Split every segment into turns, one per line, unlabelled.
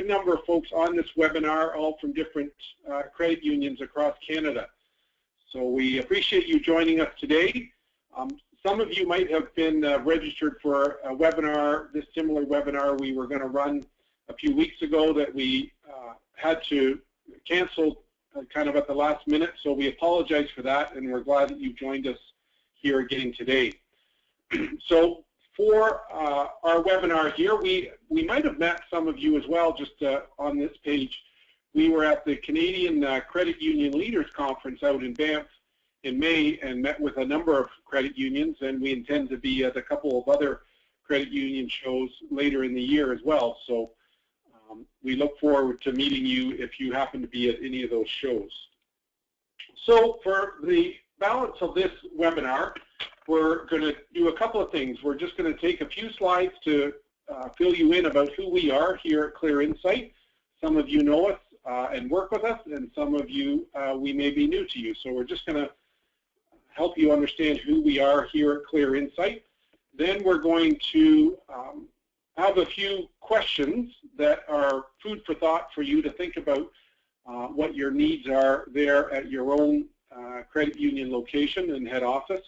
number of folks on this webinar, all from different credit unions across Canada. So we appreciate you joining us today. Some of you might have been registered for a webinar, this similar webinar we were going to run a few weeks ago that we had to cancel kind of at the last minute, so we apologize for that, and we're glad that you joined us here again today. So for our webinar here, we might have met some of you as well just on this page. We were at the Canadian Credit Union Leaders Conference out in Banff in May and met with a number of credit unions, and we intend to be at a couple of other credit union shows later in the year as well. So we look forward to meeting you if you happen to be at any of those shows. So for the balance of this webinar, we're going to do a couple of things. We're just going to take a few slides to fill you in about who we are here at Clear Insight. Some of you know us and work with us, and some of you, we may be new to you. So we're just going to help you understand who we are here at Clear Insight. Then we're going to have a few questions that are food for thought for you to think about what your needs are there at your own credit union location and head office.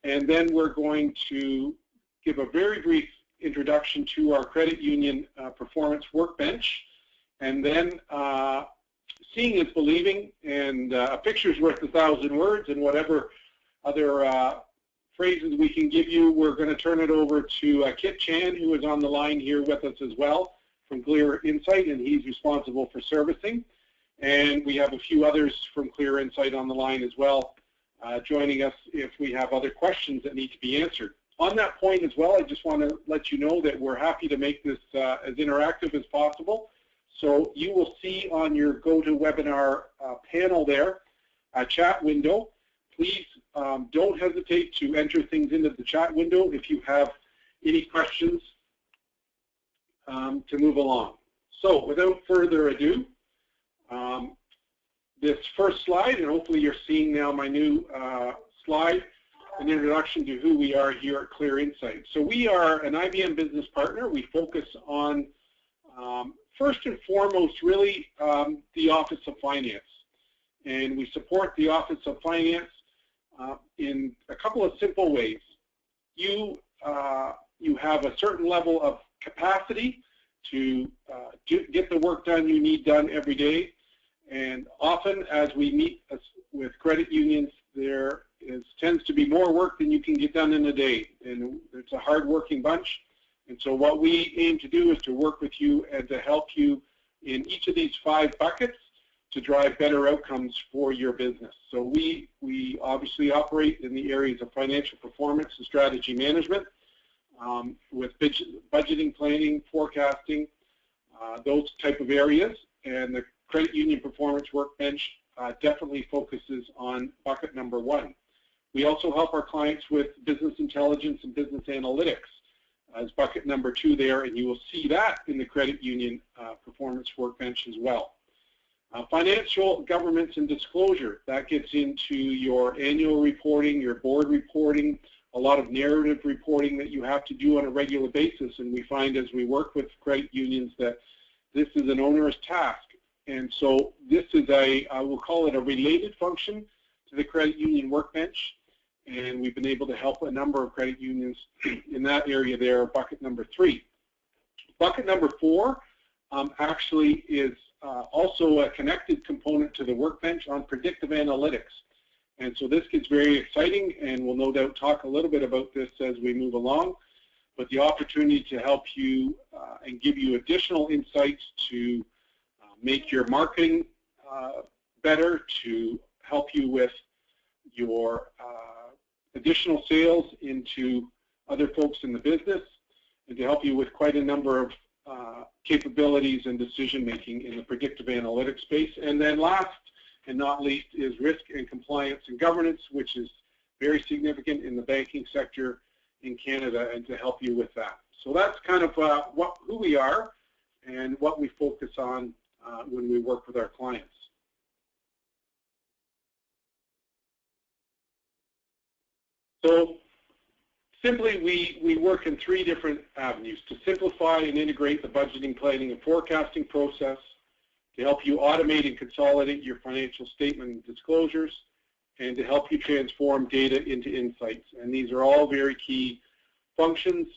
And then we're going to give a very brief introduction to our credit union performance workbench. And then seeing is believing, and a picture's worth 1,000 words, and whatever other phrases we can give you, we're going to turn it over to Kit Chan, who is on the line here with us as well from Clear Insight, and he's responsible for servicing. And we have a few others from Clear Insight on the line as well, joining us if we have other questions that need to be answered. On that point as well, I just want to let you know that we're happy to make this as interactive as possible. So you will see on your GoToWebinar panel there a chat window. Please don't hesitate to enter things into the chat window if you have any questions to move along. So without further ado, this first slide, and hopefully you're seeing now my new slide, an introduction to who we are here at Clear Insight. So we are an IBM business partner. We focus on, first and foremost, really the Office of Finance. And we support the Office of Finance in a couple of simple ways. You have a certain level of capacity to get the work done you need done every day. And often as we meet with credit unions, there tends to be more work than you can get done in a day. And it's a hard-working bunch. And so what we aim to do is to work with you and to help you in each of these 5 buckets to drive better outcomes for your business. So we obviously operate in the areas of financial performance and strategy management with budgeting, planning, forecasting, those type of areas. And the Credit Union Performance Workbench definitely focuses on bucket number 1. We also help our clients with business intelligence and business analytics as bucket number 2 there, and you will see that in the Credit Union Performance Workbench as well. Financial governance and disclosure, that gets into your annual reporting, your board reporting, a lot of narrative reporting that you have to do on a regular basis, and we find as we work with credit unions that this is an onerous task. And so this is I will call it a related function to the Credit Union Workbench, and we've been able to help a number of credit unions in that area there, bucket number 3. Bucket number 4 actually is also a connected component to the workbench on predictive analytics. And so this gets very exciting, and we'll no doubt talk a little bit about this as we move along. But the opportunity to help you and give you additional insights to make your marketing better, to help you with your additional sales into other folks in the business, and to help you with quite a number of capabilities and decision-making in the predictive analytics space. And then last and not least is risk and compliance and governance, which is very significant in the banking sector in Canada, and to help you with that. So that's kind of who we are and what we focus on when we work with our clients. So simply, we work in 3 different avenues: to simplify and integrate the budgeting, planning, and forecasting process, to help you automate and consolidate your financial statement disclosures, and to help you transform data into insights. And these are all very key functions.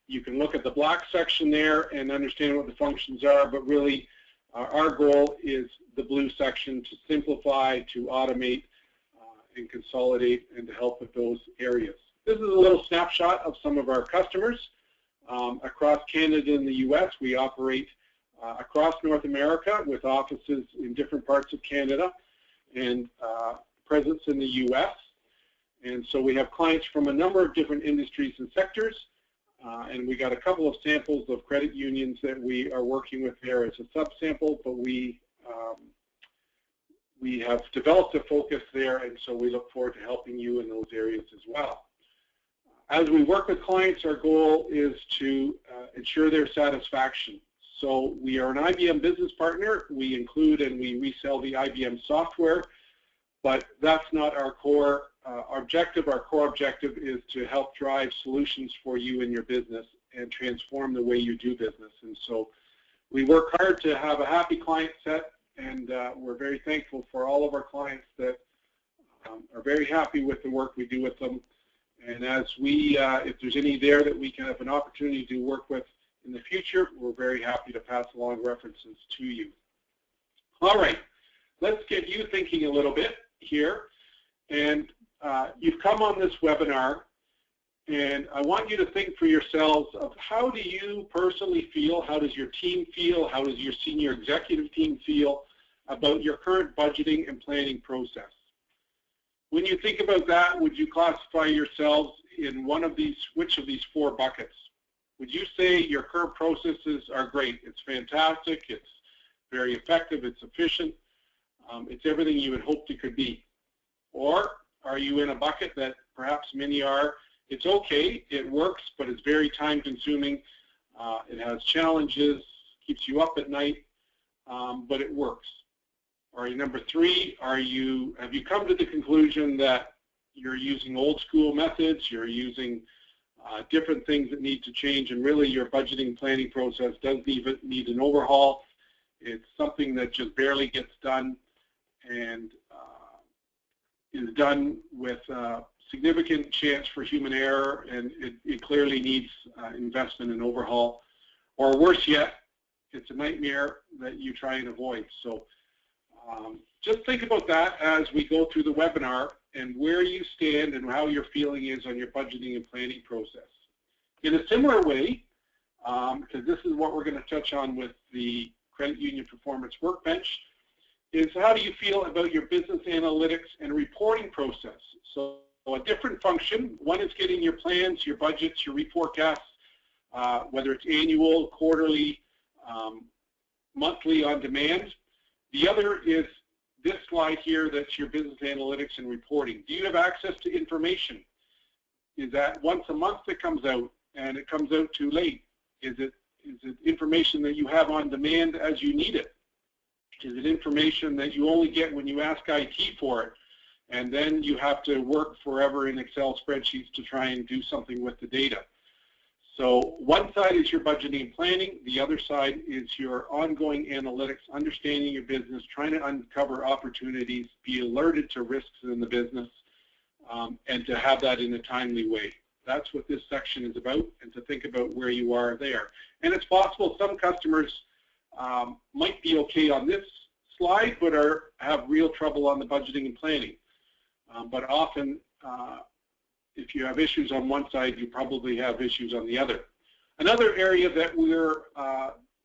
You can look at the black section there and understand what the functions are, but really our goal is the blue section, to simplify, to automate, and consolidate, and to help with those areas. This is a little snapshot of some of our customers. Across Canada and the US, we operate across North America with offices in different parts of Canada and presence in the US. And so we have clients from a number of different industries and sectors. And we got a couple of samples of credit unions that we are working with there as a subsample, but we have developed a focus there, and so we look forward to helping you in those areas as well. As we work with clients, our goal is to ensure their satisfaction. So we are an IBM business partner. We include and we resell the IBM software, but that's not our core objective. Our core objective is to help drive solutions for you in your business and transform the way you do business. And so we work hard to have a happy client set, and we're very thankful for all of our clients that are very happy with the work we do with them. And as we, if there's any there that we can have an opportunity to work with in the future, we're very happy to pass along references to you. All right, let's get you thinking a little bit here. And you've come on this webinar, and I want you to think for yourselves of how do you personally feel, how does your team feel, how does your senior executive team feel about your current budgeting and planning process. When you think about that, would you classify yourselves in one of these, which of these 4 buckets? Would you say your current processes are great, it's fantastic, it's very effective, it's efficient, it's everything you had hoped it could be? Or are you in a bucket that perhaps many are, it's okay, it works, but it's very time consuming, it has challenges, keeps you up at night, but it works? Or number 3, have you come to the conclusion that you're using old school methods, you're using different things that need to change, and really your budgeting planning process does need an overhaul? It's something that just barely gets done and is done with significant chance for human error, and it clearly needs investment and overhaul. Or worse yet, it's a nightmare that you try and avoid. So just think about that as we go through the webinar and where you stand and how your feeling is on your budgeting and planning process. In a similar way, because this is what we're going to touch on with the Credit Union Performance Workbench, is how do you feel about your business analytics and reporting process? So a different function, one is getting your plans, your budgets, your reforecasts, whether it's annual, quarterly, monthly on demand. The other is this slide here, that's your business analytics and reporting. Do you have access to information? Is that once a month that comes out and it comes out too late? Is it information that you have on demand as you need it? Is it information that you only get when you ask IT for it, and then you have to work forever in Excel spreadsheets to try and do something with the data? So one side is your budgeting and planning, the other side is your ongoing analytics, understanding your business, trying to uncover opportunities, be alerted to risks in the business, and to have that in a timely way. That's what this section is about, and to think about where you are there. And it's possible some customers might be okay on this slide, but have real trouble on the budgeting and planning. But often, if you have issues on one side, you probably have issues on the other. Another area that we're,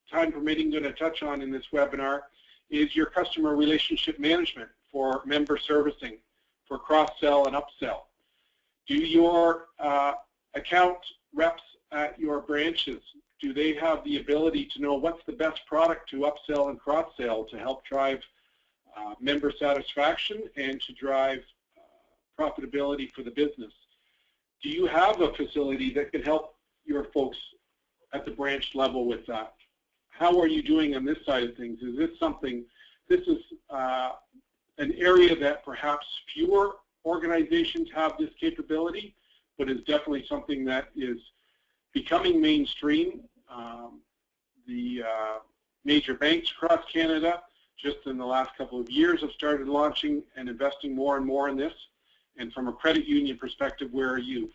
time permitting, going to touch on in this webinar is your customer relationship management for member servicing, for cross-sell and upsell. Do your account reps at your branches, do they have the ability to know what's the best product to upsell and cross-sell to help drive member satisfaction and to drive profitability for the business? Do you have a facility that can help your folks at the branch level with that? How are you doing on this side of things? Is this something, this is an area that perhaps fewer organizations have this capability, but is definitely something that is becoming mainstream. The major banks across Canada, just in the last couple of years, have started launching and investing more and more in this. And from a credit union perspective, where are you?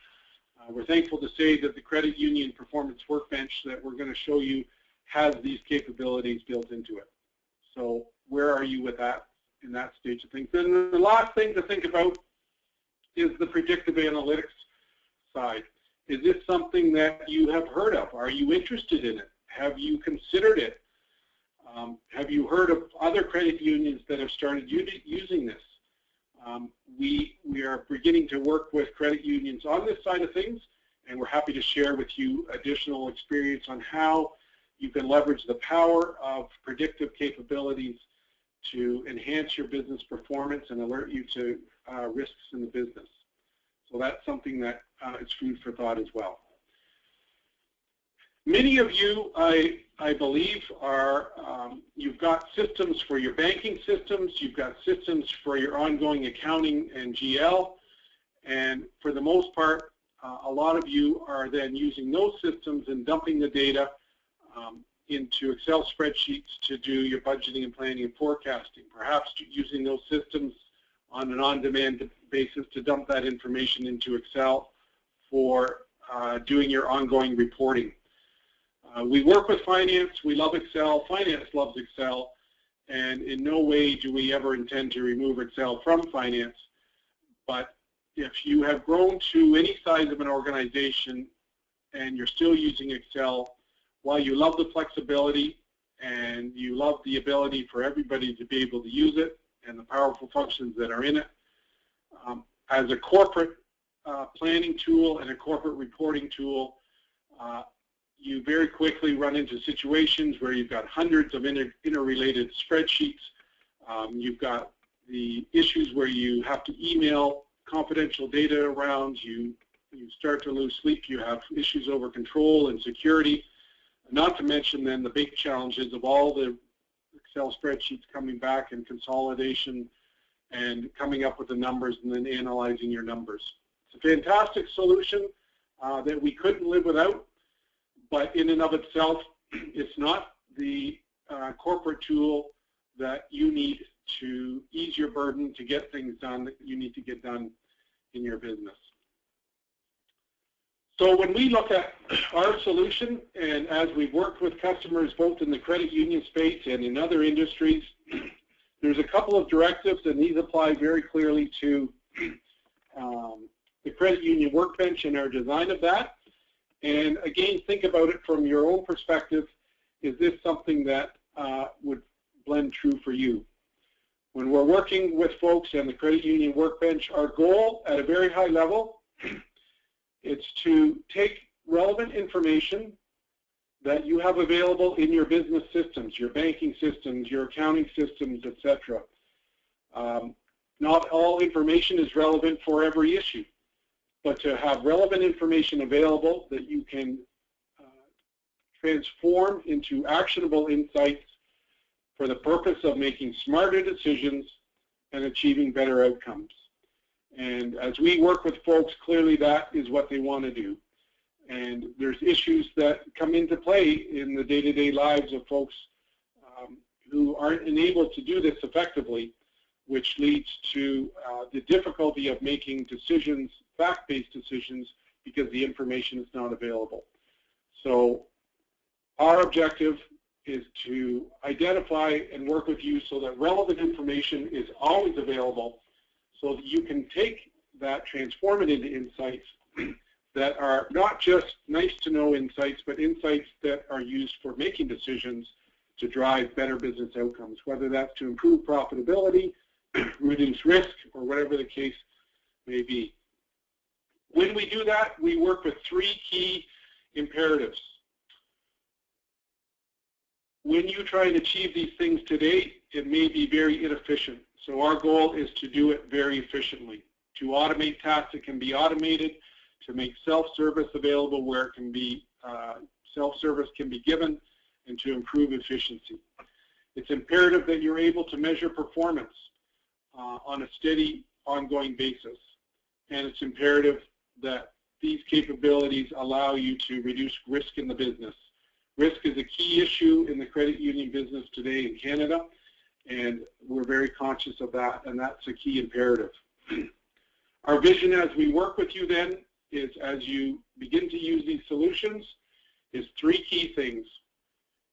We're thankful to say that the Credit Union Performance Workbench that we're going to show you has these capabilities built into it. So where are you with that, in that stage of things? Then the last thing to think about is the predictive analytics side. Is this something that you have heard of? Are you interested in it? Have you considered it? Have you heard of other credit unions that have started using this? We are beginning to work with credit unions on this side of things, and we're happy to share with you additional experience on how you can leverage the power of predictive capabilities to enhance your business performance and alert you to risks in the business. So that's something that is food for thought as well. Many of you, I believe, are, you've got systems for your banking systems, you've got systems for your ongoing accounting and GL, and for the most part, a lot of you are then using those systems and dumping the data into Excel spreadsheets to do your budgeting and planning and forecasting. Perhaps using those systems on an on-demand basis to dump that information into Excel for doing your ongoing reporting. We work with finance, we love Excel, finance loves Excel, and in no way do we ever intend to remove Excel from finance. But if you have grown to any size of an organization and you're still using Excel, while you love the flexibility and you love the ability for everybody to be able to use it and the powerful functions that are in it, as a corporate planning tool and a corporate reporting tool, you very quickly run into situations where you've got hundreds of interrelated spreadsheets. You've got the issues where you have to email confidential data around. You start to lose sleep. You have issues over control and security. Not to mention then the big challenges of all the Excel spreadsheets coming back and consolidation and coming up with the numbers and then analyzing your numbers. It's a fantastic solution that we couldn't live without. But in and of itself, it's not the corporate tool that you need to ease your burden to get things done that you need to get done in your business. So when we look at our solution, and as we've worked with customers both in the credit union space and in other industries, there's a couple of directives, and these apply very clearly to the Credit Union Workbench and our design of that. And again, think about it from your own perspective. Is this something that would blend true for you? When we're working with folks and the Credit Union Workbench, our goal at a very high level is to take relevant information that you have available in your business systems, your banking systems, your accounting systems, etc. Not all information is relevant for every issue, but to have relevant information available that you can transform into actionable insights for the purpose of making smarter decisions and achieving better outcomes. And as we work with folks, clearly that is what they want to do. And there's issues that come into play in the day-to-day lives of folks who aren't enabled to do this effectively, which leads to the difficulty of making decisions, fact-based decisions, because the information is not available. So our objective is to identify and work with you so that relevant information is always available so that you can take that, transform it into insights that are not just nice to know insights, but insights that are used for making decisions to drive better business outcomes, whether that's to improve profitability, reduce risk, or whatever the case may be. When we do that, we work with three key imperatives. When you try and achieve these things today, it may be very inefficient. So our goal is to do it very efficiently, to automate tasks that can be automated, to make self-service available where it can be, self-service can be given, and to improve efficiency. It's imperative that you're able to measure performance on a steady, ongoing basis. And it's imperative that these capabilities allow you to reduce risk in the business. Risk is a key issue in the credit union business today in Canada, and we're very conscious of that, and that's a key imperative. Our vision as we work with you then is, as you begin to use these solutions, is three key things.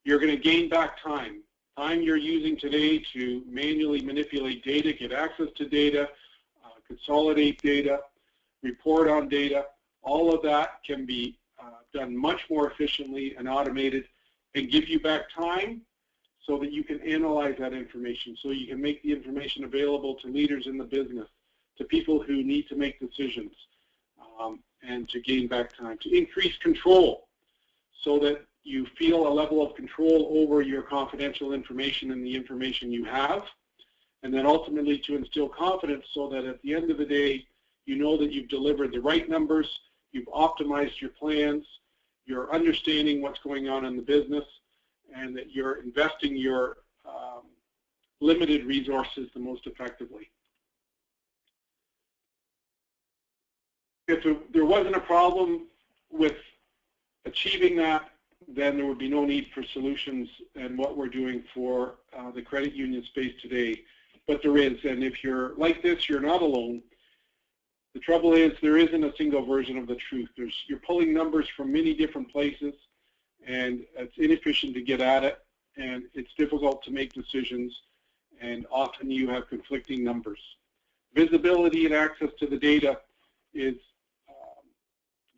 You're going to gain back time. Time you're using today to manually manipulate data, get access to data, consolidate data, report on data. All of that can be done much more efficiently and automated and give you back time so that you can analyze that information, so you can make the information available to leaders in the business, to people who need to make decisions, and to gain back time, to increase control so that you feel a level of control over your confidential information and the information you have, and then ultimately to instill confidence so that at the end of the day, you know that you've delivered the right numbers, you've optimized your plans, you're understanding what's going on in the business, and that you're investing your limited resources the most effectively. If there wasn't a problem with achieving that, then there would be no need for solutions and what we're doing for the credit union space today. But there is, and if you're like this, you're not alone. The trouble is there isn't a single version of the truth. You're pulling numbers from many different places, and it's inefficient to get at it, and it's difficult to make decisions, and often you have conflicting numbers. Visibility and access to the data is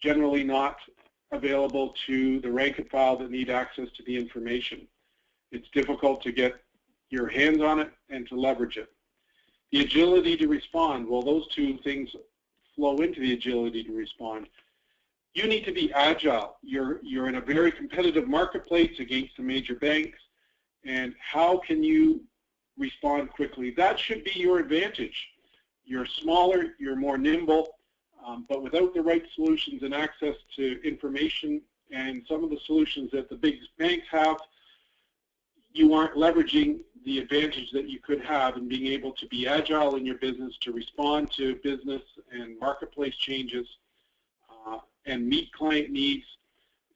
generally not available to the rank and file that need access to the information. It's difficult to get your hands on it and to leverage it. The agility to respond, well, those two things flow into the agility to respond. You need to be agile. You're in a very competitive marketplace against the major banks, and how can you respond quickly? That should be your advantage. You're smaller, you're more nimble, but without the right solutions and access to information and some of the solutions that the big banks have, you aren't leveraging the advantage that you could have in being able to be agile in your business, to respond to business and marketplace changes, and meet client needs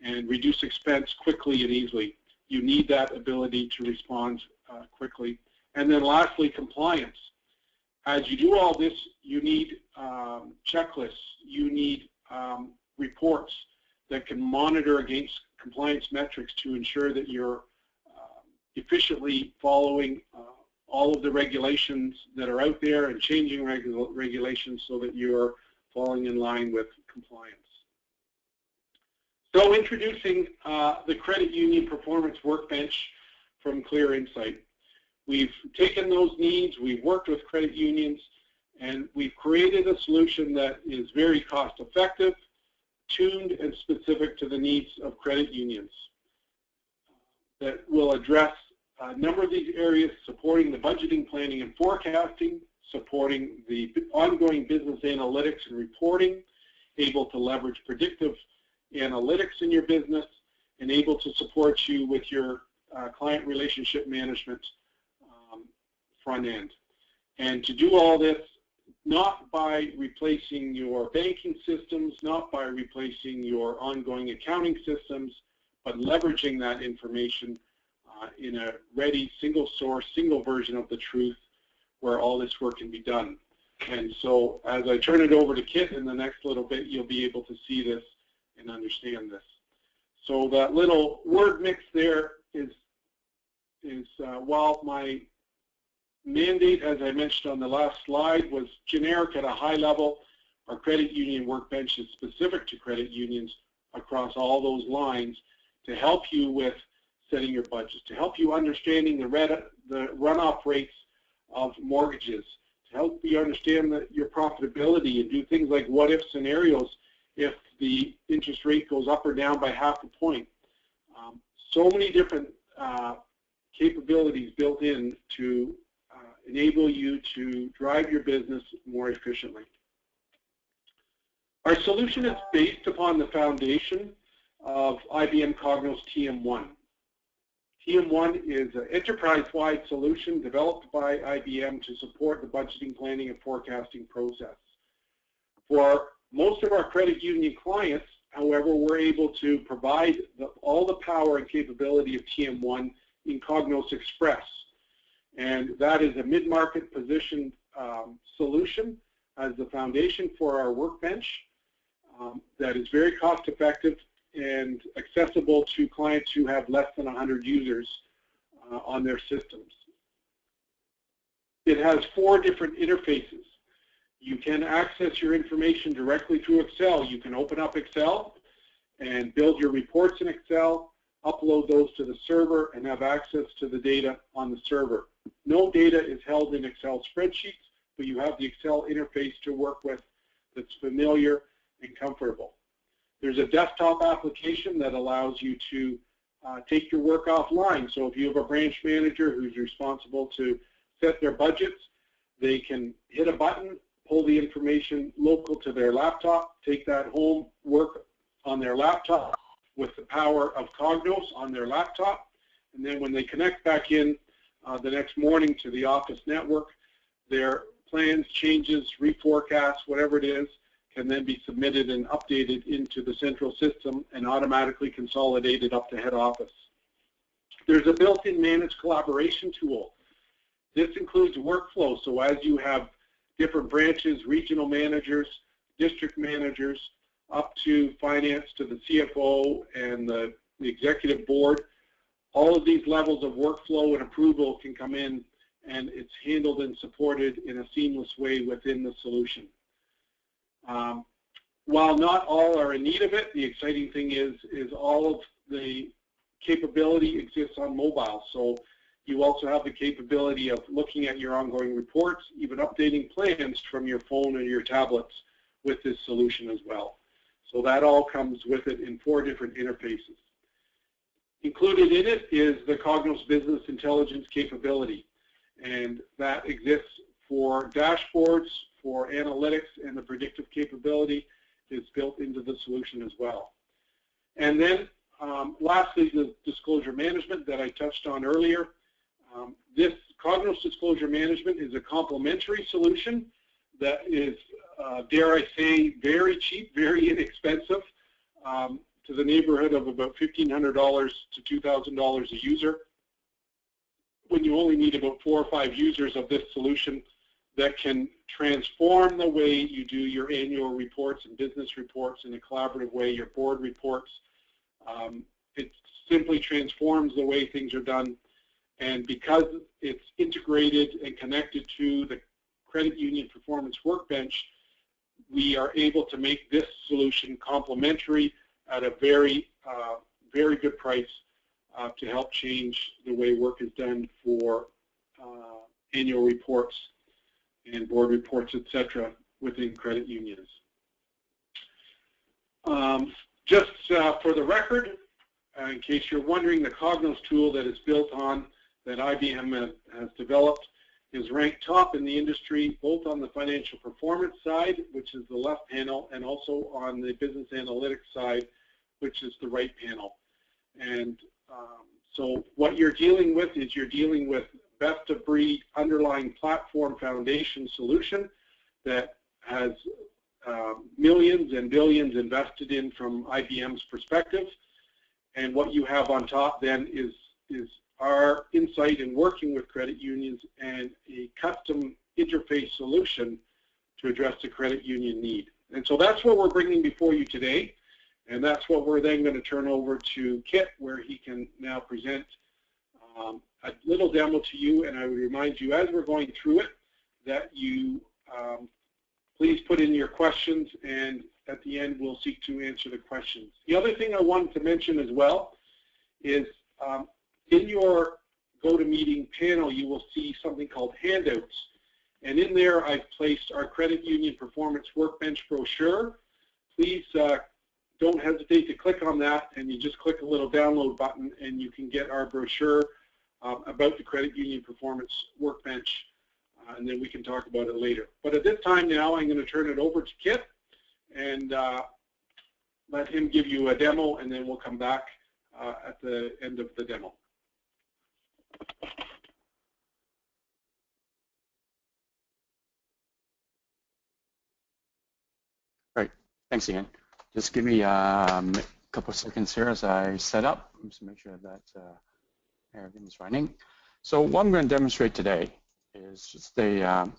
and reduce expense quickly and easily. You need that ability to respond quickly. And then lastly, compliance. As you do all this, you need checklists, you need reports that can monitor against compliance metrics to ensure that you're efficiently following all of the regulations that are out there and changing regulations so that you're falling in line with compliance. So introducing the Credit Union Performance Workbench from Clear Insight. We've taken those needs, we've worked with credit unions, and we've created a solution that is very cost effective, tuned and specific to the needs of credit unions that will address a number of these areas, supporting the budgeting, planning, and forecasting, supporting the ongoing business analytics and reporting, able to leverage predictive analytics in your business, and able to support you with your client relationship management front end. And to do all this, not by replacing your banking systems, not by replacing your ongoing accounting systems, but leveraging that information in a ready, single source, single version of the truth where all this work can be done. And so as I turn it over to Kit in the next little bit, you'll be able to see this and understand this. So that little word mix there is while my mandate, as I mentioned on the last slide, was generic at a high level, our credit union workbench is specific to credit unions across all those lines to help you with setting your budgets, to help you understanding the runoff rates of mortgages, to help you understand your profitability and do things like what-if scenarios if the interest rate goes up or down by half a point. So many different capabilities built in to enable you to drive your business more efficiently. Our solution is based upon the foundation of IBM Cognos TM1. TM1 is an enterprise-wide solution developed by IBM to support the budgeting, planning, and forecasting process. For Most of our credit union clients, however, were able to provide all the power and capability of TM1 in Cognos Express. And that is a mid-market positioned solution as the foundation for our Workbench that is very cost effective and accessible to clients who have less than 100 users on their systems. It has 4 different interfaces. You can access your information directly through Excel. You can open up Excel and build your reports in Excel, upload those to the server, and have access to the data on the server. No data is held in Excel spreadsheets, but you have the Excel interface to work with that's familiar and comfortable. There's a desktop application that allows you to take your work offline. So if you have a branch manager who's responsible to set their budgets, they can hit a button, pull the information local to their laptop, take that home, work on their laptop with the power of Cognos on their laptop, and then when they connect back in the next morning to the office network, their plans, changes, reforecasts, whatever it is, can then be submitted and updated into the central system and automatically consolidated up to head office. There's a built-in managed collaboration tool. This includes workflow, so as you have different branches, regional managers, district managers, up to finance, to the CFO and the executive board, all of these levels of workflow and approval can come in, and it's handled and supported in a seamless way within the solution. While not all are in need of it, the exciting thing is all of the capability exists on mobile. So you also have the capability of looking at your ongoing reports, even updating plans from your phone or your tablets with this solution as well. So that all comes with it in 4 different interfaces. Included in it is the Cognos Business Intelligence capability, and that exists for dashboards, for analytics, and the predictive capability is built into the solution as well. And then lastly, the disclosure management that I touched on earlier. This Cognos Disclosure Management is a complementary solution that is, dare I say, very cheap, very inexpensive, to the neighborhood of about $1,500 to $2,000 a user. When you only need about 4 or 5 users of this solution that can transform the way you do your annual reports and business reports in a collaborative way, your board reports. It simply transforms the way things are done. And because it's integrated and connected to the Credit Union Performance Workbench, we are able to make this solution complementary at a very, very good price to help change the way work is done for annual reports and board reports, etc., within credit unions. Just for the record, in case you're wondering, the Cognos tool that is built on, that IBM has developed, is ranked top in the industry, both on the financial performance side, which is the left panel, and also on the business analytics side, which is the right panel. And so what you're dealing with is you're dealing with best-of-breed underlying platform foundation solution that has millions and billions invested in from IBM's perspective. And what you have on top then is our insight in working with credit unions and a custom interface solution to address the credit union need. And so that's what we're bringing before you today. And that's what we're then going to turn over to Kit, where he can now present a little demo to you. And I would remind you, as we're going through it, that you please put in your questions, and at the end we'll seek to answer the questions. The other thing I wanted to mention as well is in your GoToMeeting panel, you will see something called handouts. And in there, I've placed our Credit Union Performance Workbench brochure. Please don't hesitate to click on that, and you just click a little download button, and you can get our brochure about the Credit Union Performance Workbench, and then we can talk about it later. But at this time now, I'm going to turn it over to Kit and let him give you a demo, and then we'll come back at the end of the demo.
Right. Thanks, Ian. Just give me a couple of seconds here as I set up, just to make sure that everything is running. So what I'm going to demonstrate today is just a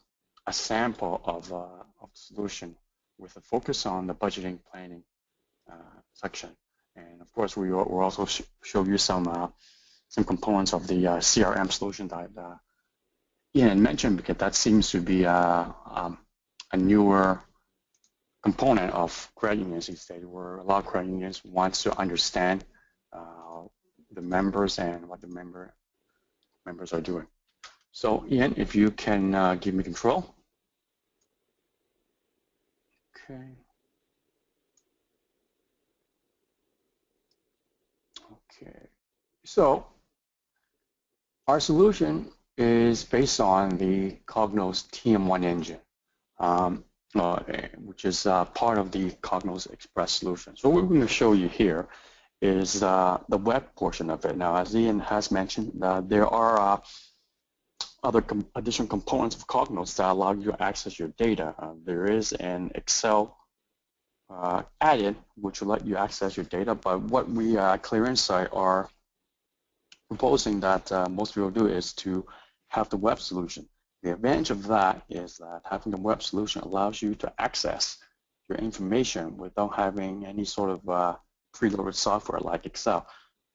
sample of the solution with a focus on the budgeting planning section. And of course, we will also show you some components of the CRM solution that Ian mentioned, because that seems to be a newer component of credit unions these days, where a lot of credit unions wants to understand the members and what the members are doing. So Ian, if you can give me control. Okay. Okay. So our solution is based on the Cognos TM1 engine, which is part of the Cognos Express solution. So what we're going to show you here is the web portion of it. Now, as Ian has mentioned, there are other additional components of Cognos that allow you to access your data. There is an Excel add-in which will let you access your data, but what we at Clear Insight are proposing that most people do is to have the web solution. The advantage of that is that having the web solution allows you to access your information without having any sort of preloaded software like Excel.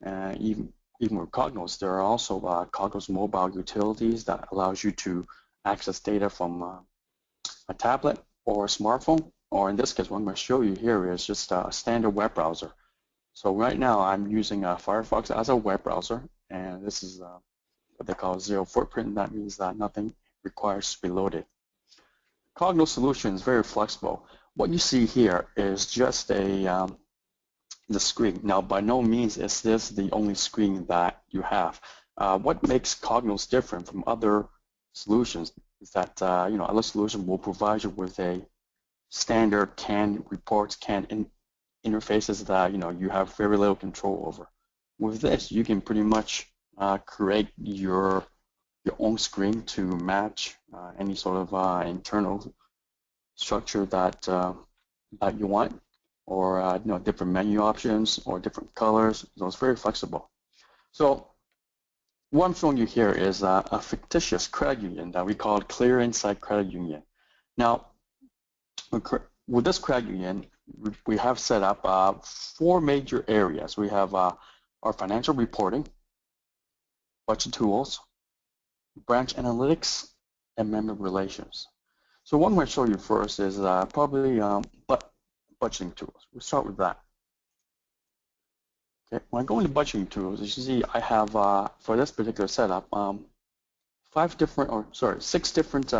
Even with Cognos, there are also Cognos mobile utilities that allows you to access data from a tablet or a smartphone, or in this case, what I'm going to show you here is just a standard web browser. So right now, I'm using Firefox as a web browser, and this is what they call zero footprint. That means that nothing requires to be loaded. Cognos solution is very flexible. What you see here is just the screen. Now, by no means is this the only screen that you have. What makes Cognos different from other solutions is that other solutions will provide you with a standard canned reports, canned interfaces that you have very little control over. With this, you can pretty much create your own screen to match any sort of internal structure that you want, or different menu options or different colors. So it's very flexible. So what I'm showing you here is a fictitious credit union that we call Clear Insight Credit Union. Now, with this credit union, we have set up 4 major areas. We have our financial reporting, budget tools, branch analytics, and member relations. So what I'm going to show you first is probably budgeting tools. We'll start with that. Okay, when I go into budgeting tools, as you see, I have for this particular setup 6 different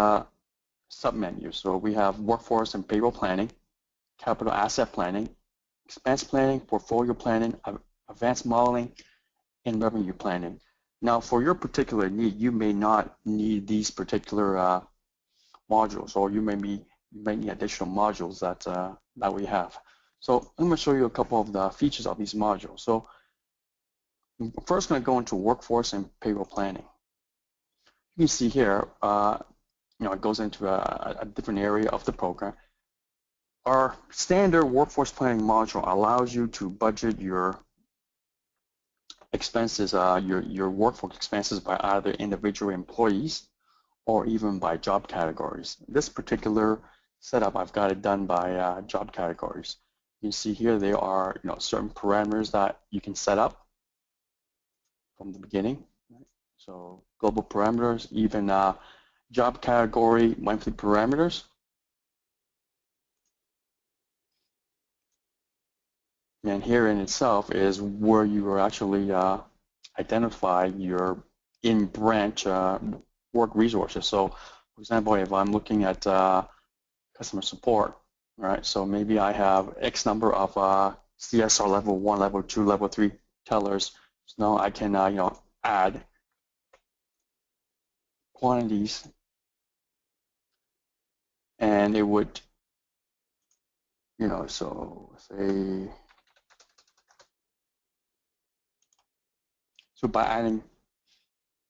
sub-menus. So we have workforce and payroll planning, capital asset planning, expense planning, portfolio planning, advanced modeling, and revenue planning. Now, for your particular need, you may not need these particular modules, or you may need additional modules that we have. So I'm going to show you a couple of the features of these modules. So first, I'm going to go into workforce and payroll planning. You can see here, it goes into a different area of the program. Our standard workforce planning module allows you to budget your expenses, your workforce expenses by either individual employees or even by job categories. This particular setup, I've got it done by job categories. You can see here there are certain parameters that you can set up from the beginning. So global parameters, even job category monthly parameters. And here in itself is where you are actually identify your in-branch work resources. So, for example, if I'm looking at customer support, right? So maybe I have X number of CSR level 1, level 2, level 3 tellers. So now I can add quantities, and it would so say. So by adding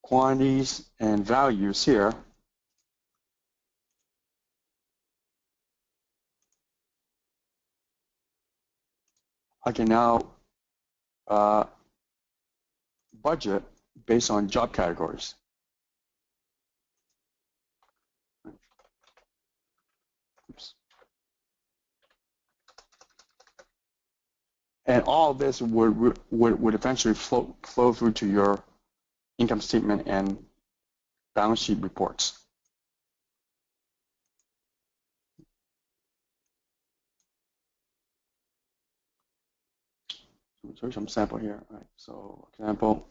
quantities and values here, I can now budget based on job categories. Oops. And all of this would eventually flow through to your income statement and balance sheet reports. So here's some sample here. All right. So example.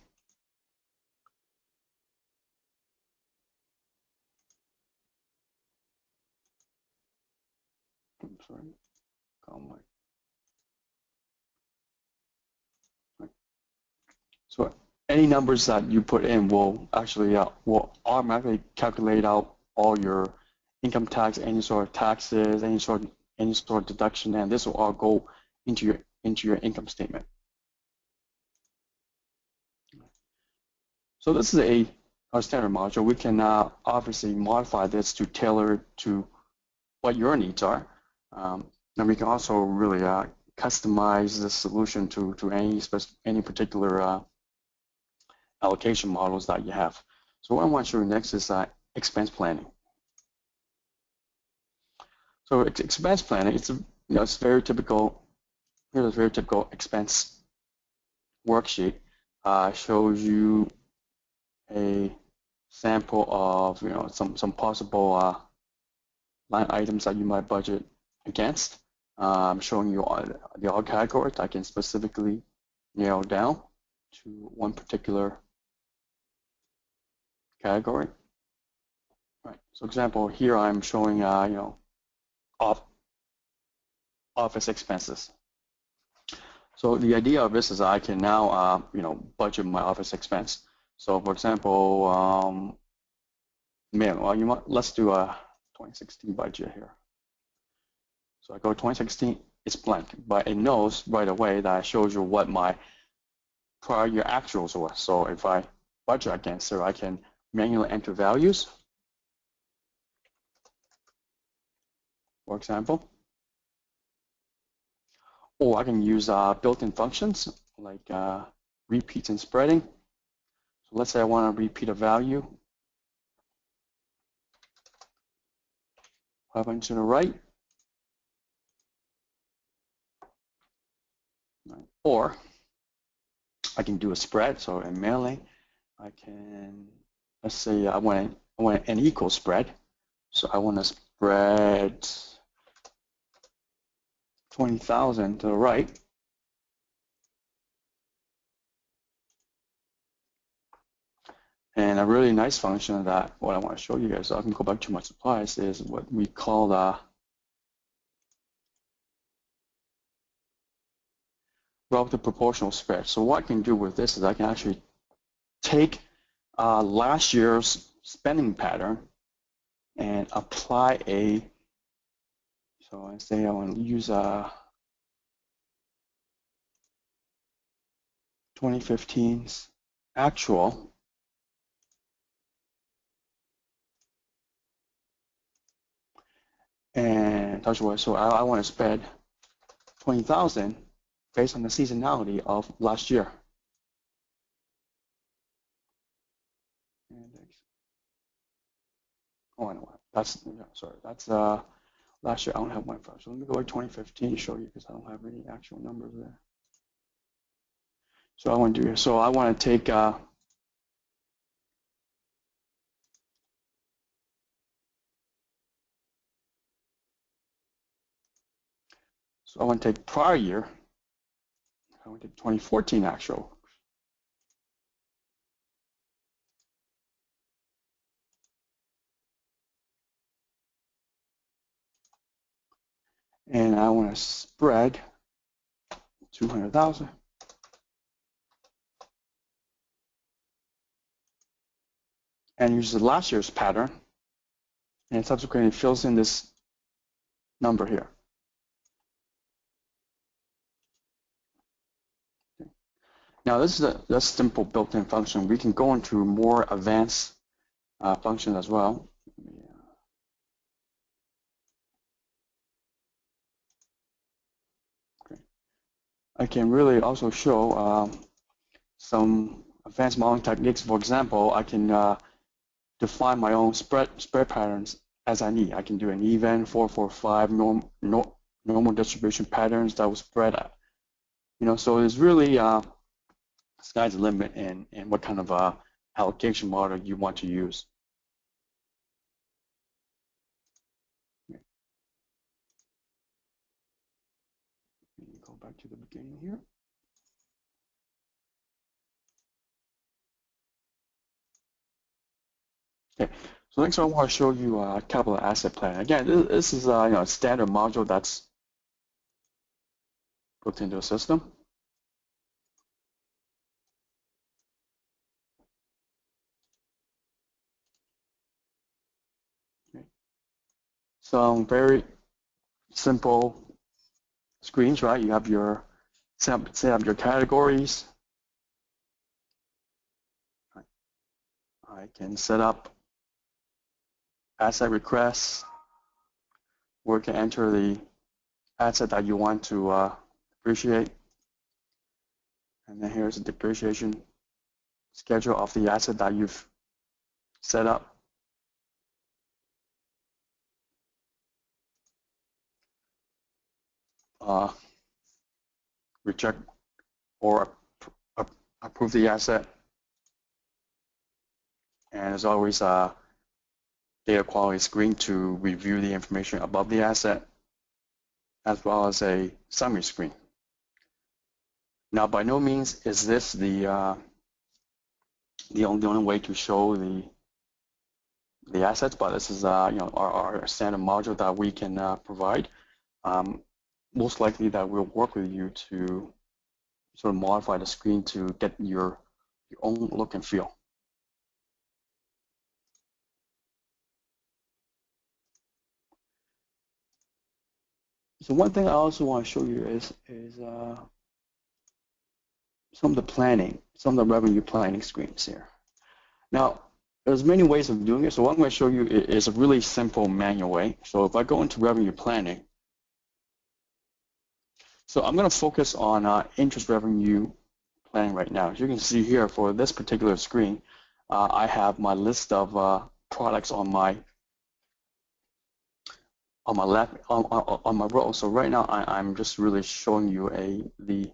I'm sorry. So any numbers that you put in will actually will automatically calculate out all your income tax, any sort of taxes, any sort of deduction, and this will all go into your income statement. So this is our standard module. We can obviously modify this to tailor to what your needs are, and we can also really customize the solution to any particular allocation models that you have. So what I want to show you next is expense planning. So expense planning, it's very typical. Here's a very typical expense worksheet. Shows you a sample of some possible line items that you might budget against. Showing you all categories. I can specifically narrow down to one particular category. Right. So example here, I'm showing office expenses. So the idea of this is I can now budget my office expense. So for example, let's do a 2016 budget here. So I go 2016, it's blank, but it knows right away that it shows you what my prior year actuals were. So if I budget against it, I can manually enter values, for example. Or I can use built-in functions like repeats and spreading. So let's say I want to repeat a value. 500 to the right. Or I can do a spread. So in mailing, I can, let's say I want an equal spread. So I want to spread 20,000 to the right. And a really nice function that what I want to show you guys, so I can go back to my supplies, is what we call relative proportional spread. So what I can do with this is I can actually take last year's spending pattern and apply so I say I want to use 2015's actual, and so I want to spread 20,000 based on the seasonality of last year. Oh, I know what. That's last year. I don't have one for. So let me go to 2015 to show you because I don't have any actual numbers there. So I want to do. So I want to take. So I want to take prior year. I want to take 2014 actual. And I want to spread 200,000. And use the last year's pattern, and subsequently fills in this number here. Okay. Now this is a simple built-in function. We can go into more advanced functions as well. I can really also show some advanced modeling techniques. For example, I can define my own spread patterns as I need. I can do an even 445 normal distribution patterns that will spread. So it's really sky's the limit in what kind of allocation model you want to use. Go back to the beginning here. Okay, so next I want to show you capital asset plan. Again, this is a standard module that's put into a system. Okay. Some very simple screens, right? You have your set up your categories. I can set up asset requests, where you can enter the asset that you want to depreciate. And then here's the depreciation schedule of the asset that you've set up. Reject or approve the asset. And as always, data quality screen to review the information above the asset, as well as a summary screen. Now, by no means is this the only way to show the assets, but this is our standard module that we can provide. Most likely that we'll work with you to sort of modify the screen to get your own look and feel. So one thing I also want to show you is some of the planning, some of the revenue planning screens here. Now, there's many ways of doing it. So what I'm going to show you is a really simple manual way. So if I go into revenue planning, so I'm going to focus on interest revenue planning right now. As you can see here, for this particular screen, I have my list of products on my left on my row. So right now I'm just really showing you the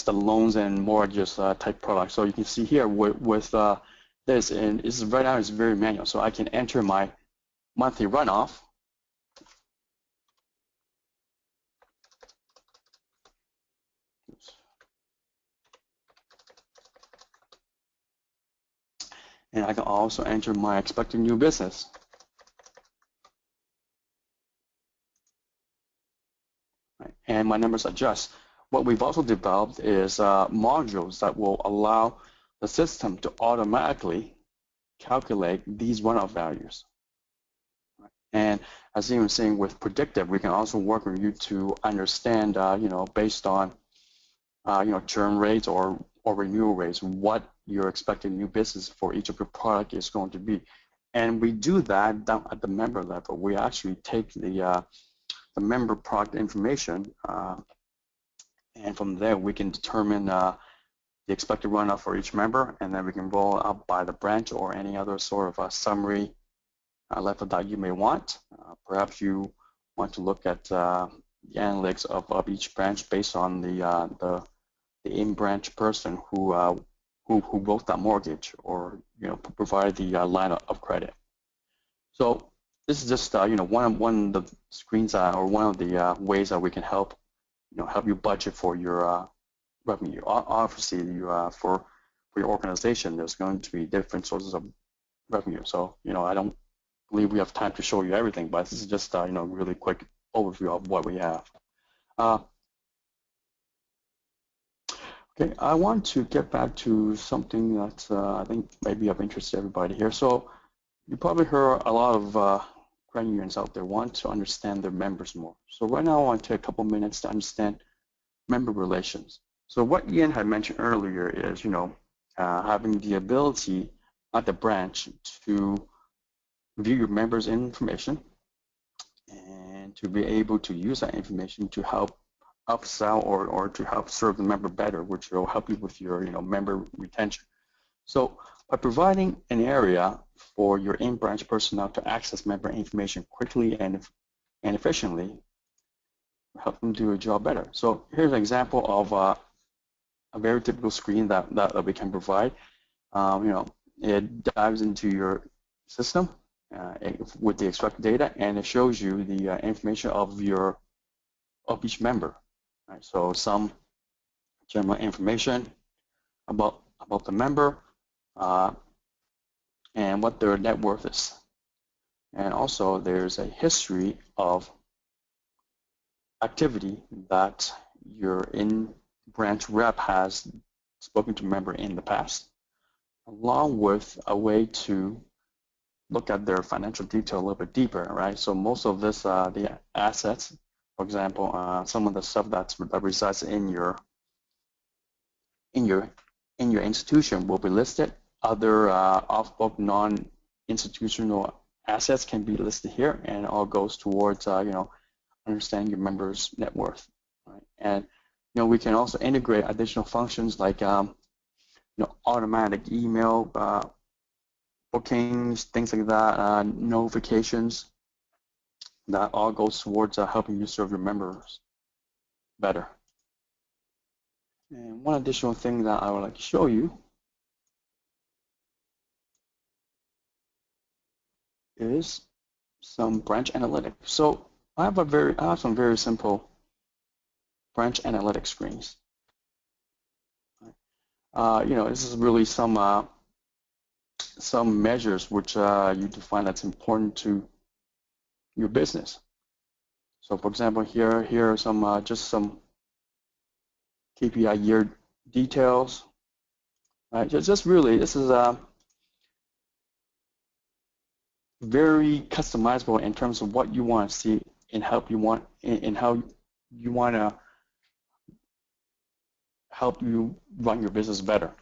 loans and mortgages type product. So you can see here with this, and this right now is very manual. So I can enter my monthly runoff. Oops. And I can also enter my expected new business. Right. And my numbers adjust. What we've also developed is modules that will allow the system to automatically calculate these runoff values. And as you were saying, with predictive, we can also work with you to understand, based on, churn rates or renewal rates, what your expected new business for each of your product is going to be. And we do that down at the member level. We actually take the member product information, and from there we can determine the expected runoff for each member, and then we can roll up by the branch or any other sort of a summary level that you may want. Perhaps you want to look at the analytics of each branch based on the in-branch person who wrote that mortgage, or provided the line of credit. So this is just one of the screens or one of the ways that we can help you budget for your revenue. Obviously, for your organization, there's going to be different sources of revenue. So I don't believe we have time to show you everything, but this is just really quick overview of what we have. Okay, I want to get back to something that I think may be of interest to everybody here. So you probably heard a lot of credit unions out there want to understand their members more. So right now I want to take a couple minutes to understand member relations. So what Ian had mentioned earlier is, having the ability at the branch to view your members' information and to be able to use that information to help upsell or to help serve the member better, which will help you with your member retention. So by providing an area for your in-branch personnel to access member information quickly and efficiently, help them do a job better. So here's an example of a very typical screen that we can provide. It dives into your system with the extracted data, and it shows you the information of each member. Right? So some general information about the member and what their net worth is, and also there's a history of activity that your in-branch rep has spoken to a member in the past, along with a way to look at their financial detail a little bit deeper, right? So most of this, the assets, for example, some of the stuff that resides in your institution will be listed. Other off-book non-institutional assets can be listed here, and it all goes towards understanding your members' net worth, right? And we can also integrate additional functions like automatic email bookings, things like that, notifications. That all goes towards helping you serve your members better. And one additional thing that I would like to show you is some branch analytics. So I have some very simple branch analytics screens. This is really some measures which you define that's important to your business. So for example, here are some just some KPI year details. Right? Just really, this is very customizable in terms of what you want to see and how you want to help you run your business better.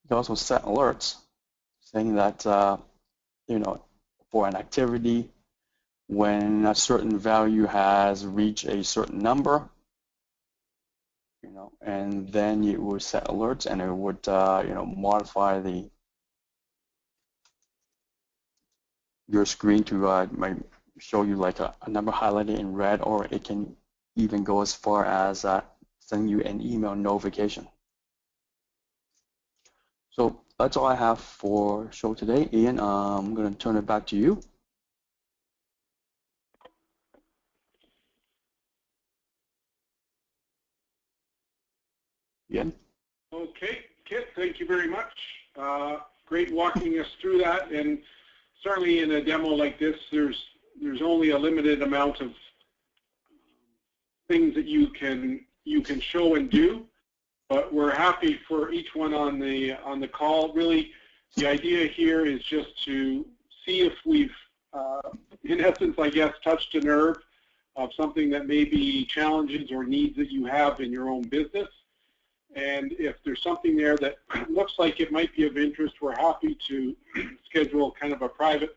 You can also set alerts saying that for an activity, when a certain value has reached a certain number, and then you would set alerts, and it would modify your screen to might show you like a number highlighted in red, or it can even go as far as sending you an email notification. So that's all I have for show today. Ian, I'm going to turn it back to you. Ian?
Okay, Kit, thank you very much. Great walking us through that, and certainly in a demo like this, there's only a limited amount of things that you can show and do, but we're happy for each one on the call. Really, the idea here is just to see if we've, in essence, I guess, touched a nerve of something that may be challenges or needs that you have in your own business. And if there's something there that looks like it might be of interest, we're happy to schedule kind of a private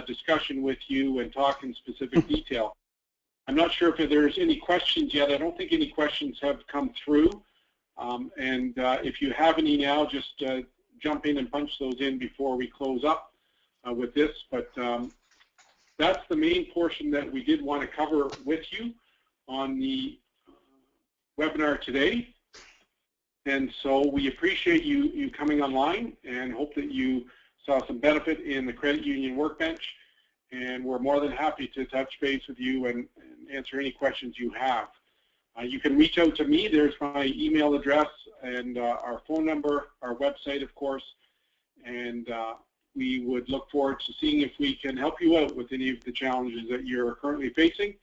discussion with you and talk in specific detail. I'm not sure if there's any questions yet. I don't think any questions have come through. And if you have any now, just jump in and punch those in before we close up with this. But that's the main portion that we did want to cover with you on the webinar today. And so we appreciate you coming online and hope that you saw some benefit in the Credit Union Workbench. And we're more than happy to touch base with you and answer any questions you have. You can reach out to me. There's my email address and our phone number, our website, of course. And we would look forward to seeing if we can help you out with any of the challenges that you're currently facing,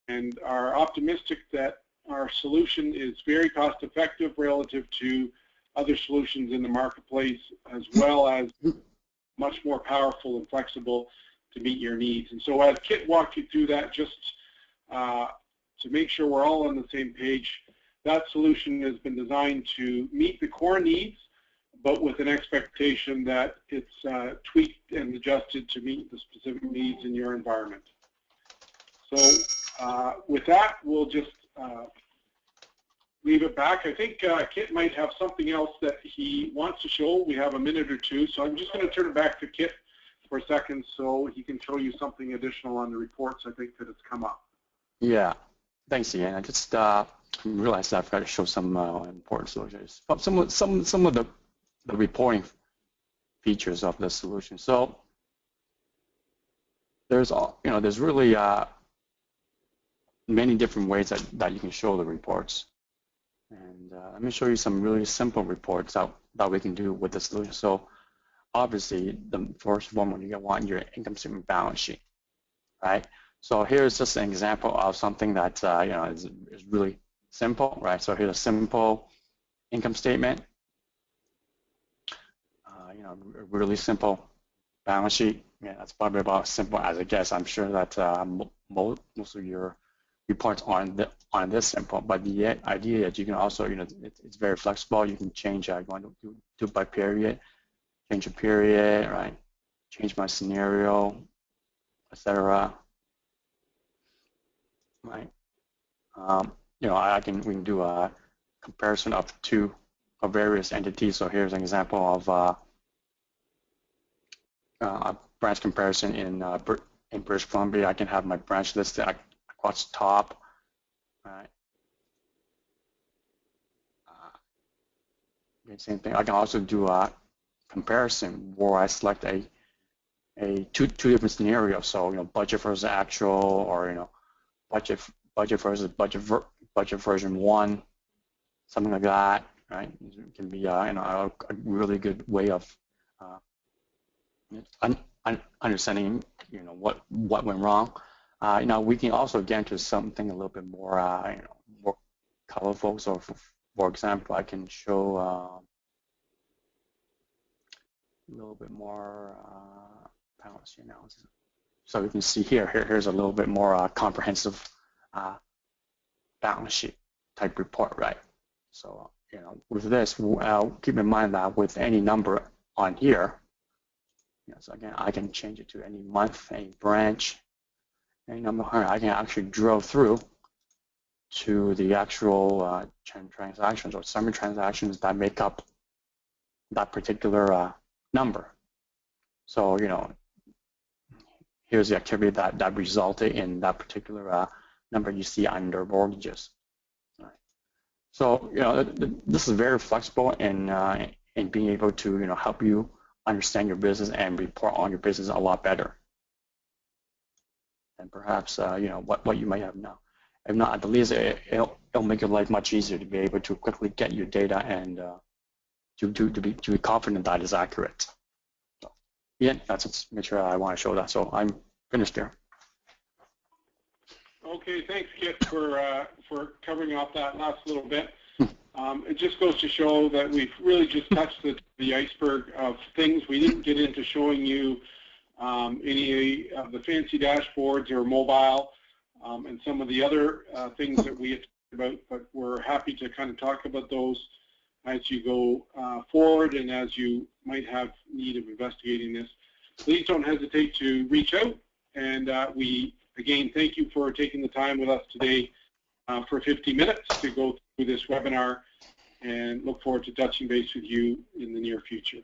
and are optimistic that our solution is very cost effective relative to other solutions in the marketplace, as well as much more powerful and flexible to meet your needs. And so as Kit walked you through that, just to make sure we're all on the same page, that solution has been designed to meet the core needs, but with an expectation that it's tweaked and adjusted to meet the specific needs in your environment. So with that, we'll just leave it back. I think Kit might have something else that he wants to show. We have a minute or two, so I'm just going to turn it back to Kit for a second so he can show you something additional on the reports. I think that it's come up.
Yeah, thanks, Ian. I just realized I forgot to show some important solutions. Some of the reporting features of the solution. So there's really many different ways that you can show the reports. And let me show you some really simple reports that we can do with the solution. So obviously, the first one you want your income statement balance sheet, right? So here's just an example of something that is really simple, right? So here's a simple income statement. A really simple balance sheet. Yeah, that's probably about as simple as it gets. I'm sure that most of your reports aren't this simple, but the idea is you can also, it's very flexible. You can change. I want to do by period, change a period, right? Change my scenario, etc. Right? We can do a comparison of various entities. So here's an example of a branch comparison in British Columbia. I can have my branch listed across the top. Right. Same thing. I can also do a comparison where I select two different scenarios. So budget versus actual, or budget versus budget version 1, something like that. Right. It can be a really good way of understanding what went wrong. We can also get into something a little bit more more colorful. So for example, I can show a little bit more balance sheet analysis. So you can see here's a little bit more comprehensive balance sheet type report, right? So with this, keep in mind that with any number on here, so again, I can change it to any month, any branch, any number. I can actually drill through to the actual transactions or summary transactions that make up that particular number. So here's the activity that resulted in that particular number you see under mortgages. Right. So this is very flexible in being able to help you understand your business and report on your business a lot better. And perhaps what you might have now. If not, at least it'll make your life much easier to be able to quickly get your data and to be confident that it's accurate. So, yeah, that's just make sure I want to show that. So I'm finished there.
Okay, thanks, Kit, for covering off that last little bit. It just goes to show that we've really just touched the iceberg of things. We didn't get into showing you any of the fancy dashboards or mobile and some of the other things that we had talked about, but we're happy to kind of talk about those as you go forward and as you might have need of investigating this. Please don't hesitate to reach out, and we, again, thank you for taking the time with us today for 50 minutes to go through this webinar, and look forward to touching base with you in the near future.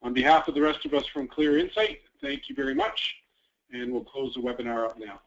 On behalf of the rest of us from Clear Insight, thank you very much, and we'll close the webinar up now.